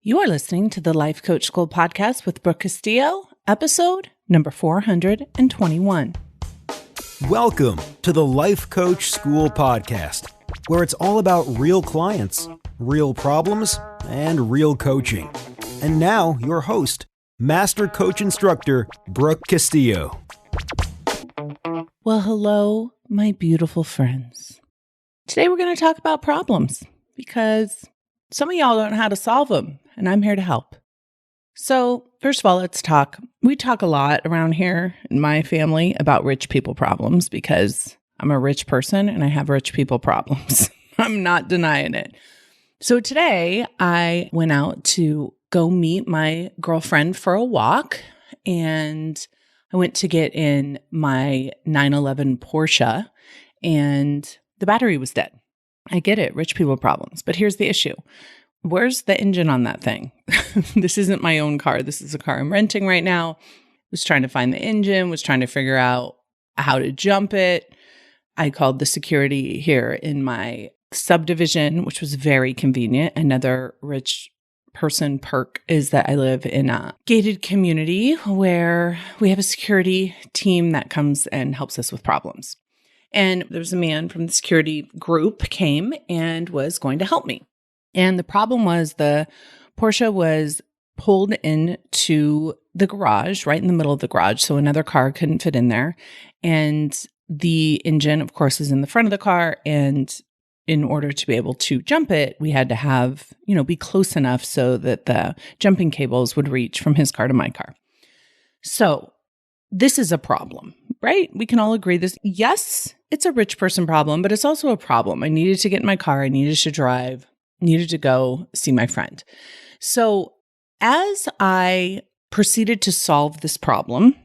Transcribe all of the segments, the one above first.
You are listening to the Life Coach School podcast with Brooke Castillo, episode number 421. Welcome to the Life Coach School podcast, where it's all about real clients, real problems, and real coaching. And now, your host, Master Coach Instructor, Brooke Castillo. Well, hello, my beautiful friends. Today we're going to talk about problems because some of y'all don't know how to solve them, and I'm here to help. So, first of all, let's talk. We talk a lot around here in my family about rich people problems because I'm a rich person and I have rich people problems. I'm not denying it. So today I went out to go meet my girlfriend for a walk, and I went to get in my 911 Porsche, and the battery was dead. I get it, rich people problems. But here's the issue. Where's the engine on that thing? This isn't my own car. This is a car I'm renting right now. Was trying to find the engine, was trying to figure out how to jump it. I called the security here in my subdivision, which was very convenient. Another rich person perk is that I live in a gated community where we have a security team that comes and helps us with problems. And there was a man from the security group came and was going to help me. And the problem was the Porsche was pulled into the garage, right in the middle of the garage. So another car couldn't fit in there. And the engine, of course, is in the front of the car. And in order to be able to jump it, we had to have, be close enough so that the jumping cables would reach from his car to my car. So this is a problem, right? We can all agree this. Yes, it's a rich person problem, but it's also a problem. I needed to get in my car. I needed to drive, needed to go see my friend. So as I proceeded to solve this problem,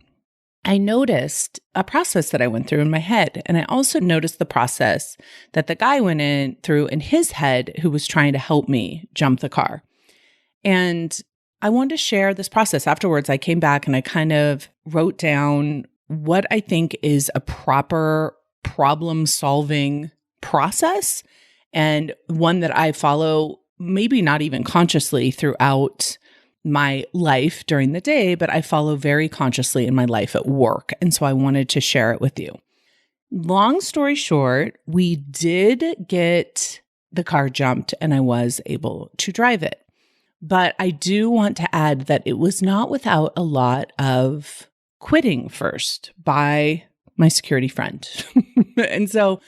I noticed a process that I went through in my head. And I also noticed the process that the guy went through in his head who was trying to help me jump the car. And I wanted to share this process. Afterwards, I came back and I kind of wrote down what I think is a proper problem-solving process, and one that I follow, maybe not even consciously throughout my life during the day, but I follow very consciously in my life at work. And so I wanted to share it with you. Long story short, we did get the car jumped and I was able to drive it. But I do want to add that it was not without a lot of quitting first by my security friend. And so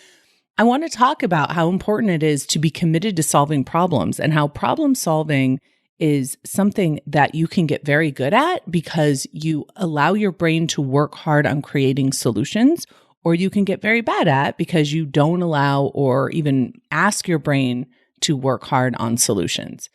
I want to talk about how important it is to be committed to solving problems and how problem solving is something that you can get very good at because you allow your brain to work hard on creating solutions, or you can get very bad at because you don't allow or even ask your brain to work hard on solutions.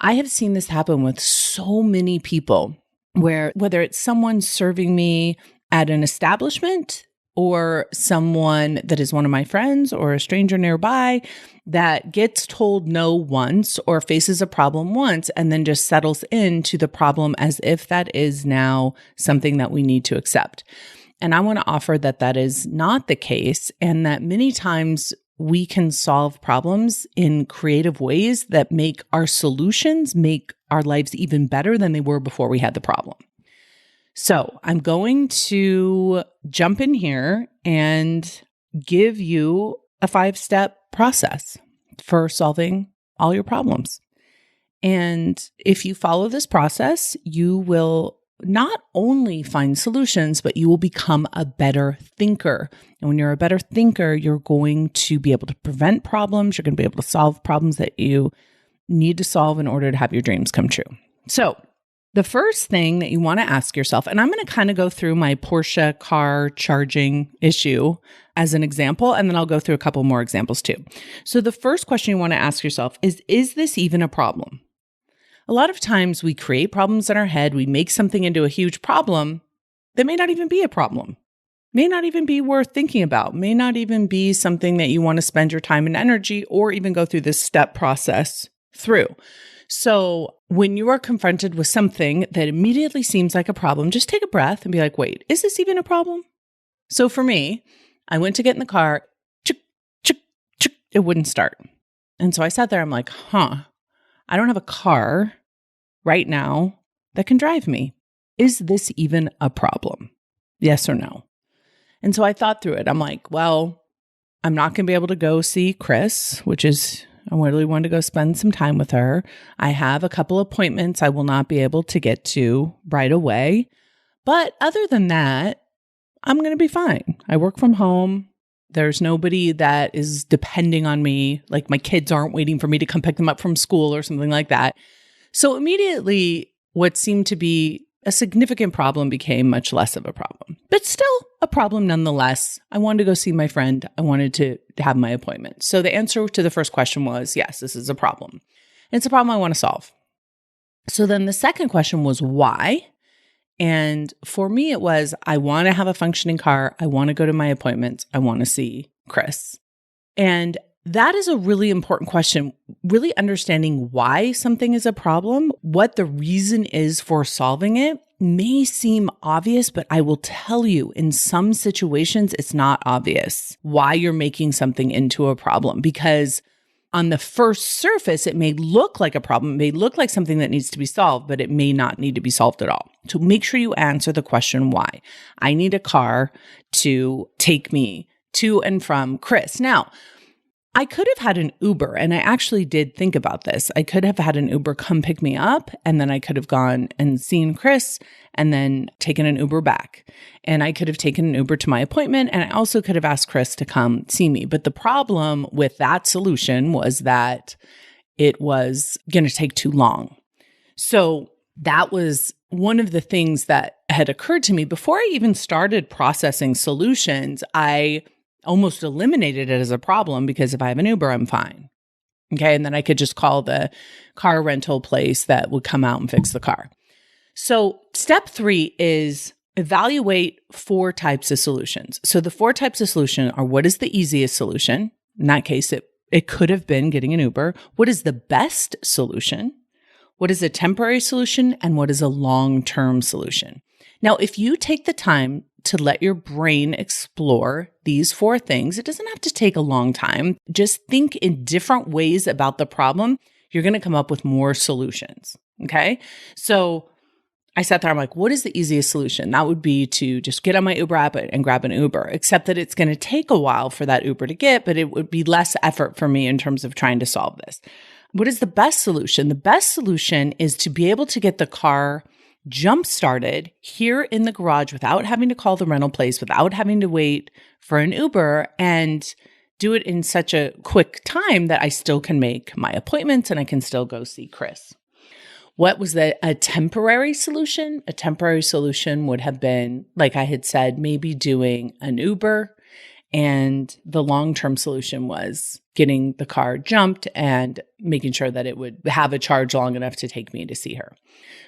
I have seen this happen with so many people where whether it's someone serving me at an establishment or someone that is one of my friends or a stranger nearby that gets told no once or faces a problem once and then just settles into the problem as if that is now something that we need to accept. And I want to offer that that is not the case, and that many times we can solve problems in creative ways that make our solutions, make our lives even better than they were before we had the problem. So I'm going to jump in here and give you a 5-step process for solving all your problems. And if you follow this process, you will not only find solutions, but you will become a better thinker. And when you're a better thinker, you're going to be able to prevent problems. You're going to be able to solve problems that you need to solve in order to have your dreams come true. So the first thing that you want to ask yourself, and I'm going to kind of go through my Porsche car charging issue as an example, and then I'll go through a couple more examples too. So the first question you want to ask yourself is this even a problem? A lot of times we create problems in our head, we make something into a huge problem that may not even be a problem, may not even be worth thinking about, may not even be something that you want to spend your time and energy or even go through this step process through. So when you are confronted with something that immediately seems like a problem, just take a breath and be like, wait, is this even a problem? So for me, I went to get in the car, it wouldn't start. And so I sat there, I'm like, I don't have a car. right now that can drive me? Is this even a problem? Yes or no? And so I thought through it. I'm like, well, I'm not going to be able to go see Chris, I really wanted to go spend some time with her. I have a couple appointments I will not be able to get to right away. But other than that, I'm going to be fine. I work from home. There's nobody that is depending on me. Like my kids aren't waiting for me to come pick them up from school or something like that. So immediately, what seemed to be a significant problem became much less of a problem, but still a problem nonetheless. I wanted to go see my friend. I wanted to have my appointment. So the answer to the first question was, yes, this is a problem. And it's a problem I want to solve. So then the second question was why? And for me, it was, I want to have a functioning car. I want to go to my appointments. I want to see Chris. And that is a really important question, really understanding why something is a problem, what the reason is for solving it may seem obvious, but I will tell you in some situations, it's not obvious why you're making something into a problem, because on the first surface, it may look like a problem. It may look like something that needs to be solved, but it may not need to be solved at all. So make sure you answer the question, why? I need a car to take me to and from Chris. Now, I could have had an Uber, and I actually did think about this. I could have had an Uber come pick me up, and then I could have gone and seen Chris and then taken an Uber back. And I could have taken an Uber to my appointment, and I also could have asked Chris to come see me. But the problem with that solution was that it was going to take too long. So that was one of the things that had occurred to me before I even started processing solutions. I almost eliminated it as a problem because if I have an Uber, I'm fine. Okay. And then I could just call the car rental place that would come out and fix the car. So step 3 is evaluate 4 types of solutions. So the 4 types of solution are, what is the easiest solution? In that case, it could have been getting an Uber. What is the best solution? What is a temporary solution? And what is a long-term solution? Now, if you take the time to let your brain explore these 4 things, it doesn't have to take a long time. Just think in different ways about the problem. You're going to come up with more solutions. Okay. So I sat there, I'm like, what is the easiest solution? That would be to just get on my Uber app and grab an Uber, except that it's going to take a while for that Uber to get, but it would be less effort for me in terms of trying to solve this. What is the best solution? The best solution is to be able to get the car jump-started here in the garage without having to call the rental place, without having to wait for an Uber, and do it in such a quick time that I still can make my appointments and I can still go see Chris. What was a temporary solution? A temporary solution would have been, like I had said, maybe doing an Uber. And the long-term solution was getting the car jumped and making sure that it would have a charge long enough to take me to see her.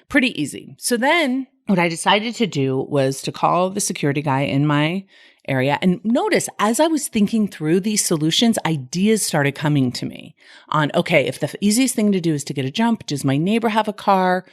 Pretty easy. So then what I decided to do was to call the security guy in my area. And notice, as I was thinking through these solutions, ideas started coming to me on, okay, if the easiest thing to do is to get a jump, does my neighbor have a car?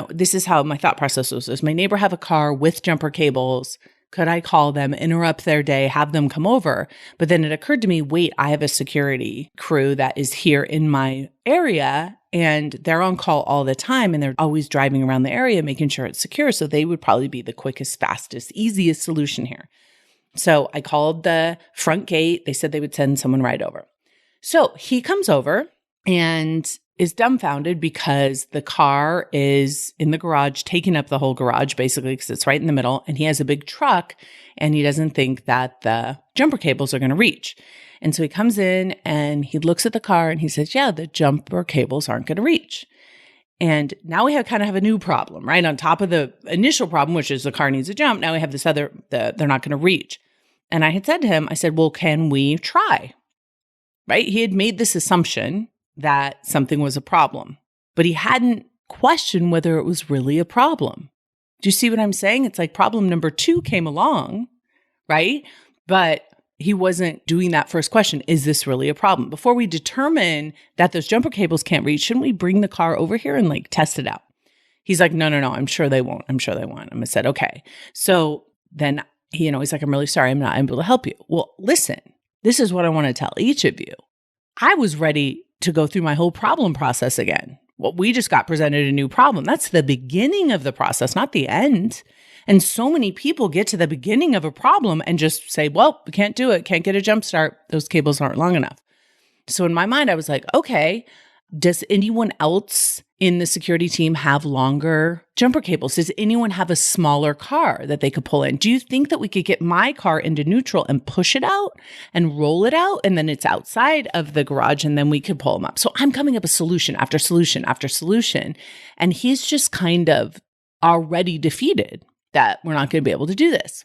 This is how my thought process was. Does my neighbor have a car with jumper cables? Could I call them, interrupt their day, have them come over? But then it occurred to me, wait, I have a security crew that is here in my area and they're on call all the time and they're always driving around the area, making sure it's secure. So they would probably be the quickest, fastest, easiest solution here. So I called the front gate. They said they would send someone right over. So he comes over and is dumbfounded because the car is in the garage, taking up the whole garage, basically, because it's right in the middle. And he has a big truck and he doesn't think that the jumper cables are going to reach. And so he comes in and he looks at the car and he says, yeah, the jumper cables aren't going to reach. And now we kind of have a new problem, right? On top of the initial problem, which is the car needs a jump. Now we have this other, they're not going to reach. And I had said to him, I said, well, can we try? Right? He had made this assumption that something was a problem, but he hadn't questioned whether it was really a problem. Do you see what I'm saying? It's like problem number 2 came along, right? But he wasn't doing that first question. Is this really a problem? Before we determine that those jumper cables can't reach, shouldn't we bring the car over here and test it out? He's like, no, I'm sure they won't. I said, okay. So then, he's like, I'm really sorry. I'm not able to help you. Well, listen, this is what I want to tell each of you. I was ready to go through my whole problem process again. Well, we just got presented a new problem. That's the beginning of the process, not the end. And so many people get to the beginning of a problem and just say, well, we can't do it, can't get a jump start. Those cables aren't long enough. So in my mind, I was like, okay, does anyone else in the security team have longer jumper cables? Does anyone have a smaller car that they could pull in? Do you think that we could get my car into neutral and push it out and roll it out, and then it's outside of the garage, and then we could pull them up? So I'm coming up with solution after solution after solution. And he's just kind of already defeated that we're not going to be able to do this.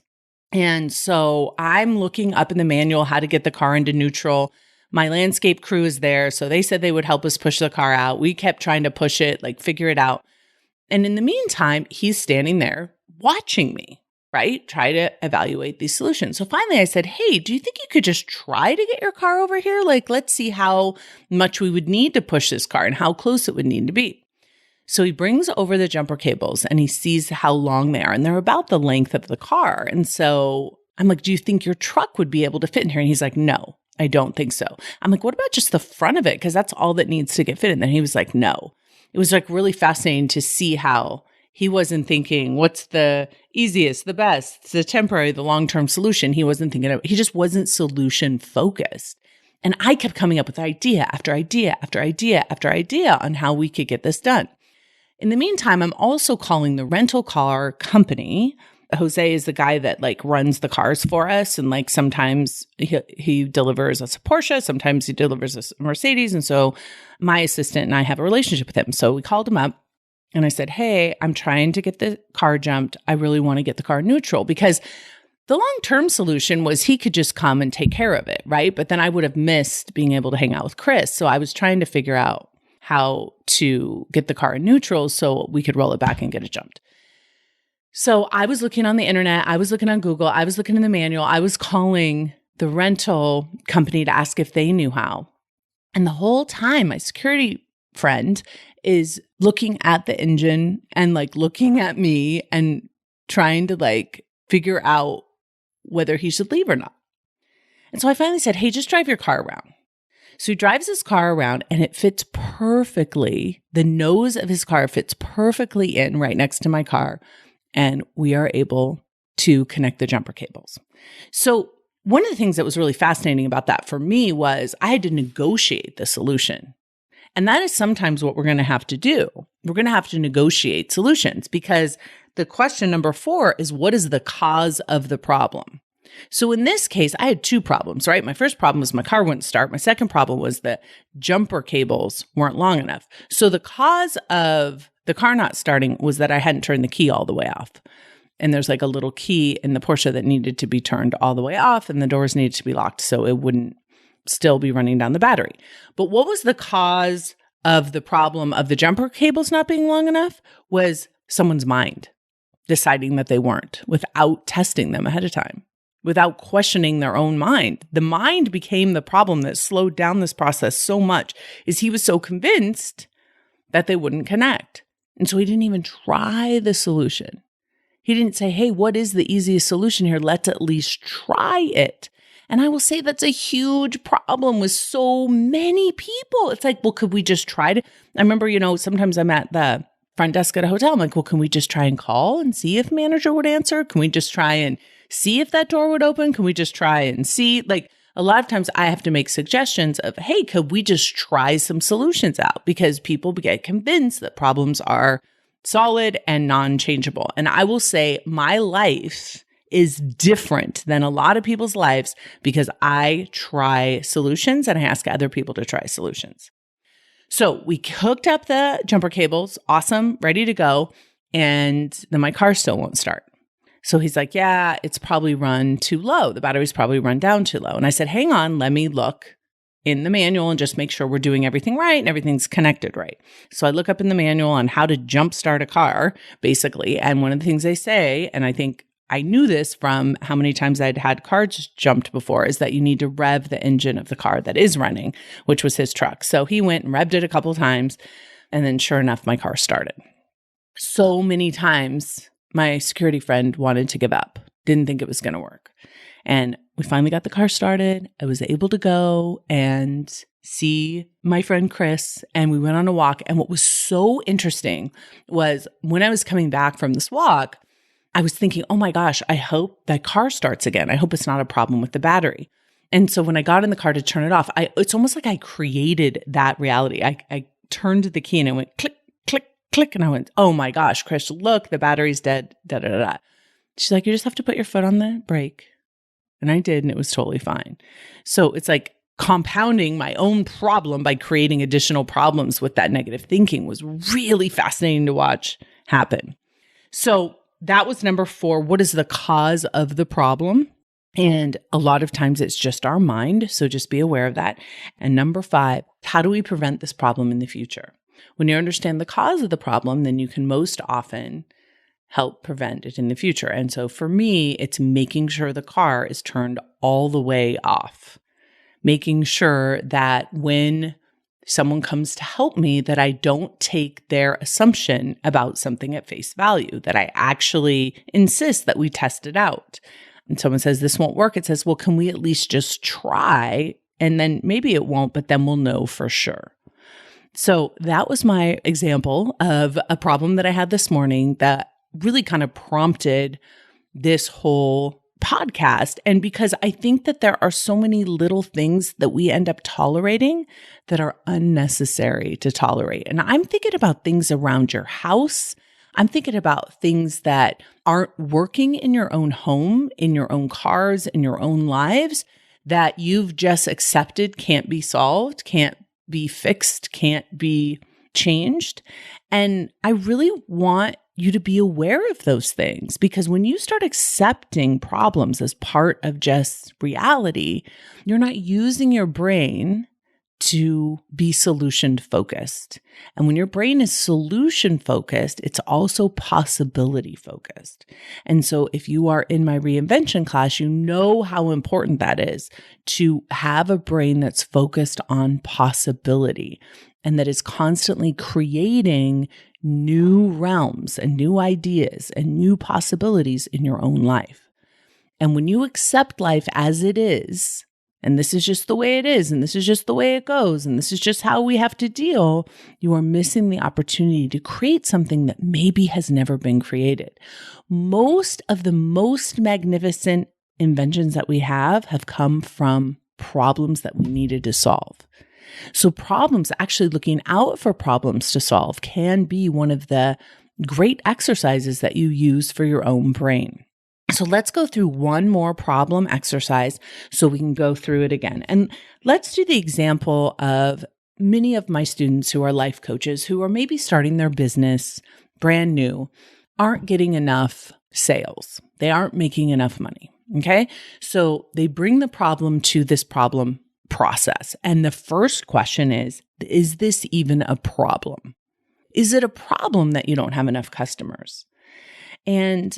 And so I'm looking up in the manual how to get the car into neutral. My landscape crew is there. So they said they would help us push the car out. We kept trying to push it, like figure it out. And in the meantime, he's standing there watching me, right? Try to evaluate these solutions. So finally I said, hey, do you think you could just try to get your car over here? Like, let's see how much we would need to push this car and how close it would need to be. So he brings over the jumper cables and he sees how long they are. And they're about the length of the car. And so I'm like, do you think your truck would be able to fit in here? And he's like, no. I don't think so. I'm like, what about just the front of it? Because that's all that needs to get fit in. Then he was like, no. It was like really fascinating to see how he wasn't thinking, what's the easiest, the best, the temporary, the long-term solution. He wasn't thinking of, he just wasn't solution focused. And I kept coming up with idea after idea after idea after idea on how we could get this done. In the meantime, I'm also calling the rental car company. Jose is the guy that like runs the cars for us. And like sometimes he delivers us a Porsche, sometimes he delivers us a Mercedes. And so my assistant and I have a relationship with him. So we called him up and I said, hey, I'm trying to get the car jumped. I really want to get the car neutral, because the long-term solution was he could just come and take care of it, right? But then I would have missed being able to hang out with Chris. So I was trying to figure out how to get the car in neutral so we could roll it back and get it jumped. So I was looking on the internet, I was looking on Google, I was looking in the manual, I was calling the rental company to ask if they knew how. And the whole time, my security friend is looking at the engine and like looking at me and trying to like figure out whether he should leave or not. And so I finally said, hey, just drive your car around. So he drives his car around and it fits perfectly. The nose of his car fits perfectly in right next to my car. And we are able to connect the jumper cables. So one of the things that was really fascinating about that for me was I had to negotiate the solution. And that is sometimes what we're going to have to do. We're going to have to negotiate solutions, because the question number 4 is, what is the cause of the problem? So in this case, I had 2 problems, right? My first problem was my car wouldn't start. My second problem was that jumper cables weren't long enough. So the cause of the car not starting was that I hadn't turned the key all the way off. And there's like a little key in the Porsche that needed to be turned all the way off, and the doors needed to be locked so it wouldn't still be running down the battery. But what was the cause of the problem of the jumper cables not being long enough? Was someone's mind deciding that they weren't without testing them ahead of time, without questioning their own mind. The mind became the problem that slowed down this process so much, is he was so convinced that they wouldn't connect. And so he didn't even try the solution. He didn't say, hey, what is the easiest solution here? Let's at least try it. And I will say that's a huge problem with so many people. It's like, well, could we just try to? I remember, sometimes I'm at the front desk at a hotel. I'm like, well, can we just try and call and see if manager would answer? Can we just try and see if that door would open? Can we just try and see? Like, a lot of times I have to make suggestions of, hey, could we just try some solutions out? Because people get convinced that problems are solid and non-changeable. And I will say my life is different than a lot of people's lives because I try solutions and I ask other people to try solutions. So we hooked up the jumper cables, awesome, ready to go. And then my car still won't start. So he's like, yeah, it's probably run too low. The battery's probably run down too low. And I said, hang on, let me look in the manual and just make sure we're doing everything right and everything's connected right. So I look up in the manual on how to jumpstart a car, basically. And one of the things they say, and I think I knew this from how many times I'd had cars jumped before, is that you need to rev the engine of the car that is running, which was his truck. So he went and revved it a couple of times. And then sure enough, my car started. So many times my security friend wanted to give up, didn't think it was going to work. And we finally got the car started. I was able to go and see my friend Chris, and we went on a walk. And what was so interesting was when I was coming back from this walk, I was thinking, oh my gosh, I hope that car starts again. I hope it's not a problem with the battery. And so when I got in the car to turn it off, it's almost like I created that reality. I turned the key and it went click, click, click. And I went, oh my gosh, Chris, look, the battery's dead, da, da, da, da. She's like, you just have to put your foot on the brake. And I did, and it was totally fine. So it's like compounding my own problem by creating additional problems with that negative thinking was really fascinating to watch happen. So that was number 4. What is the cause of the problem? And a lot of times it's just our mind. So just be aware of that. And number 5, how do we prevent this problem in the future? When you understand the cause of the problem, then you can most often help prevent it in the future. And so for me, it's making sure the car is turned all the way off, making sure that when someone comes to help me, that I don't take their assumption about something at face value, that I actually insist that we test it out. And someone says, this won't work. It says, well, can we at least just try? And then maybe it won't, but then we'll know for sure. So that was my example of a problem that I had this morning that really kind of prompted this whole podcast. And because I think that there are so many little things that we end up tolerating that are unnecessary to tolerate. And I'm thinking about things around your house. I'm thinking about things that aren't working in your own home, in your own cars, in your own lives, that you've just accepted can't be solved, can't be fixed, can't be changed. And I really want you to be aware of those things, because when you start accepting problems as part of just reality, you're not using your brain to be solution focused. And when your brain is solution focused, it's also possibility focused. And so if you are in my reinvention class, you know how important that is to have a brain that's focused on possibility and that is constantly creating new realms and new ideas and new possibilities in your own life. And when you accept life as it is, and this is just the way it is, and this is just the way it goes, and this is just how we have to deal, you are missing the opportunity to create something that maybe has never been created. Most of the most magnificent inventions that we have come from problems that we needed to solve. So problems, actually looking out for problems to solve, can be one of the great exercises that you use for your own brain. So let's go through one more problem exercise so we can go through it again. And let's do the example of many of my students who are life coaches who are maybe starting their business brand new, aren't getting enough sales. They aren't making enough money. Okay. So they bring the problem to this problem process. And the first question is this even a problem? Is it a problem that you don't have enough customers? And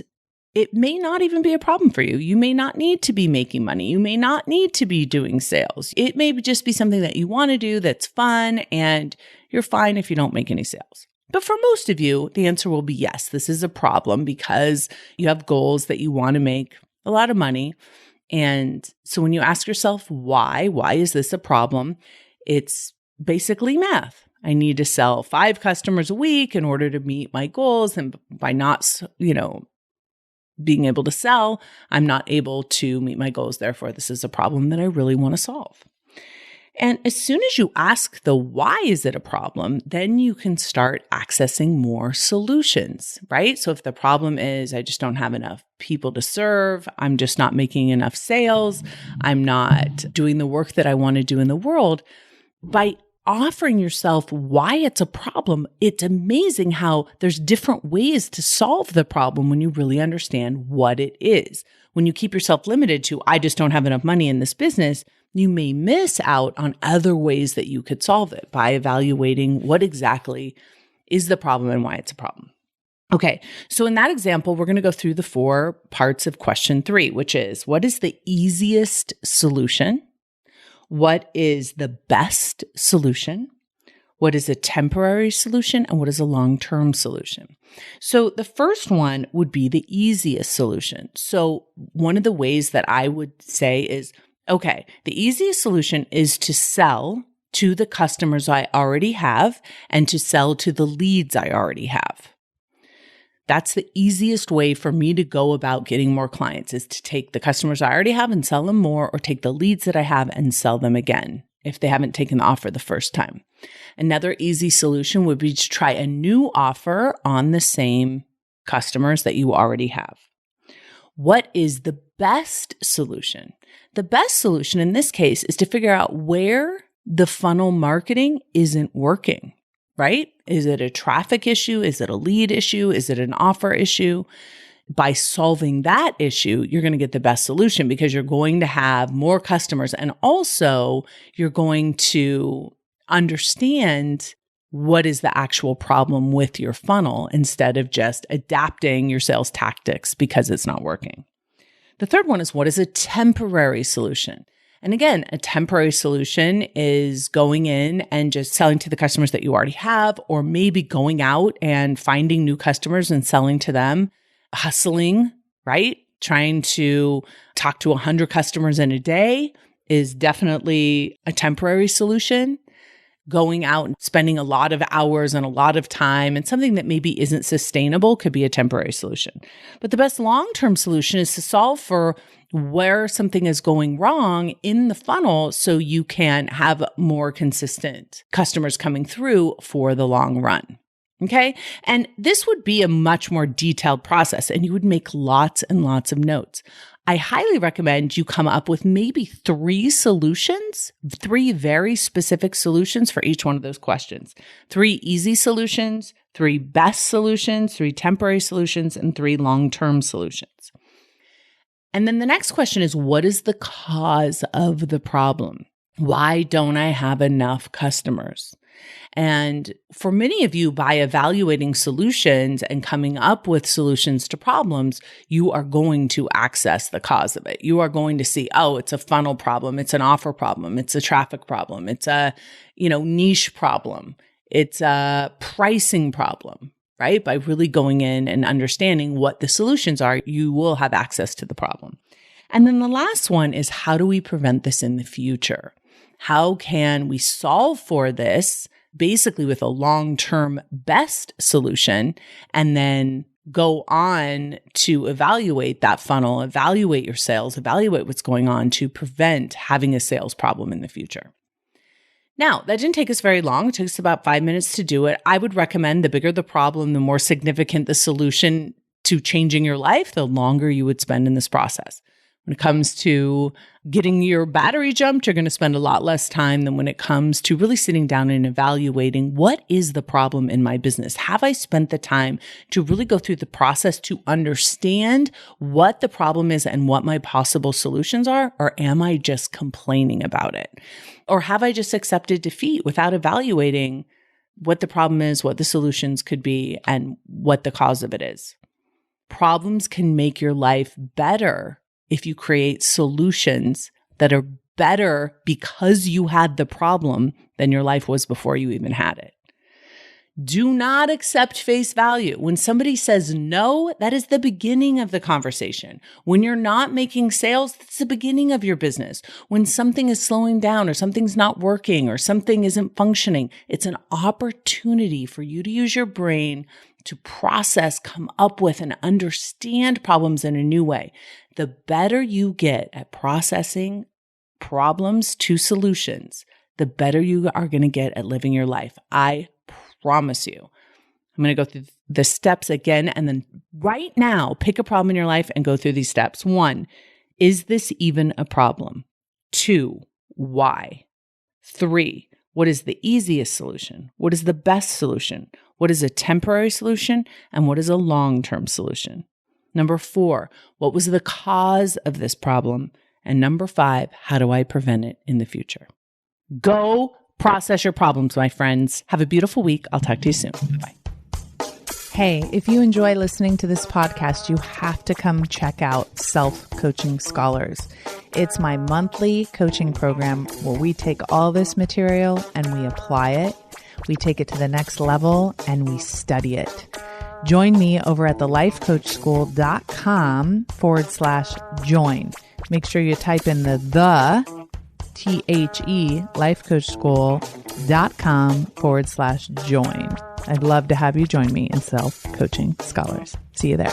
it may not even be a problem for you. You may not need to be making money. You may not need to be doing sales. It may just be something that you want to do that's fun, and you're fine if you don't make any sales. But for most of you, the answer will be yes, this is a problem because you have goals that you want to make a lot of money. And so when you ask yourself, why is this a problem? It's basically math. I need to sell 5 customers a week in order to meet my goals. And by not, being able to sell, I'm not able to meet my goals. Therefore, this is a problem that I really want to solve. And as soon as you ask the why is it a problem, then you can start accessing more solutions, right? So if the problem is I just don't have enough people to serve, I'm just not making enough sales, I'm not doing the work that I want to do in the world, by offering yourself why it's a problem, it's amazing how there's different ways to solve the problem when you really understand what it is. When you keep yourself limited to, I just don't have enough money in this business, you may miss out on other ways that you could solve it by evaluating what exactly is the problem and why it's a problem. Okay, so in that example, we're going to go through the 4 parts of question 3, which is, what is the easiest solution? What is the best solution? What is a temporary solution and what is a long-term solution? So the first one would be the easiest solution. So one of the ways that I would say is, okay, the easiest solution is to sell to the customers I already have and to sell to the leads I already have. That's the easiest way for me to go about getting more clients, is to take the customers I already have and sell them more, or take the leads that I have and sell them again if they haven't taken the offer the first time. Another easy solution would be to try a new offer on the same customers that you already have. What is the best solution? The best solution in this case is to figure out where the funnel marketing isn't working, right? Is it a traffic issue? Is it a lead issue? Is it an offer issue? By solving that issue, you're going to get the best solution because you're going to have more customers, and also you're going to understand what is the actual problem with your funnel instead of just adapting your sales tactics because it's not working. The third one is, what is a temporary solution? And again, a temporary solution is going in and just selling to the customers that you already have, or maybe going out and finding new customers and selling to them, hustling, right? Trying to talk to 100 customers in a day is definitely a temporary solution. Going out and spending a lot of hours and a lot of time and something that maybe isn't sustainable could be a temporary solution. But the best long-term solution is to solve for where something is going wrong in the funnel so you can have more consistent customers coming through for the long run. Okay. And this would be a much more detailed process, and you would make lots and lots of notes. I highly recommend you come up with maybe 3 solutions, 3 very specific solutions for each one of those questions. 3 easy solutions, 3 best solutions, 3 temporary solutions, and 3 long-term solutions. And then the next question is, what is the cause of the problem? Why don't I have enough customers? And for many of you, by evaluating solutions and coming up with solutions to problems, you are going to access the cause of it. You are going to see, oh, it's a funnel problem. It's an offer problem. It's a traffic problem. It's a, niche problem. It's a pricing problem, right? By really going in and understanding what the solutions are, you will have access to the problem. And then the last one is, how do we prevent this in the future? How can we solve for this basically with a long-term best solution, and then go on to evaluate that funnel, evaluate your sales, evaluate what's going on to prevent having a sales problem in the future? Now, that didn't take us very long. It took us about 5 minutes to do it. I would recommend the bigger the problem, the more significant the solution to changing your life, the longer you would spend in this process. When it comes to getting your battery jumped, you're going to spend a lot less time than when it comes to really sitting down and evaluating, what is the problem in my business? Have I spent the time to really go through the process to understand what the problem is and what my possible solutions are? Or am I just complaining about it? Or have I just accepted defeat without evaluating what the problem is, what the solutions could be, and what the cause of it is? Problems can make your life better if you create solutions that are better because you had the problem than your life was before you even had it. Do not accept face value. When somebody says no, that is the beginning of the conversation. When you're not making sales, that's the beginning of your business. When something is slowing down or something's not working or something isn't functioning, it's an opportunity for you to use your brain to process, come up with, and understand problems in a new way. The better you get at processing problems to solutions, the better you are going to get at living your life. I promise you. I'm going to go through the steps again, and then right now, pick a problem in your life and go through these steps. 1, is this even a problem? 2, why? 3, what is the easiest solution? What is the best solution? What is a temporary solution? And what is a long-term solution? 4, what was the cause of this problem? And 5, how do I prevent it in the future? Go process your problems, my friends. Have a beautiful week. I'll talk to you soon. Bye. Hey, if you enjoy listening to this podcast, you have to come check out Self-Coaching Scholars. It's my monthly coaching program where we take all this material and we apply it. We take it to the next level and we study it. Join me over at thelifecoachschool.com/join. Make sure you type in the THE lifecoachschool.com/join. I'd love to have you join me in Self-Coaching Scholars. See you there.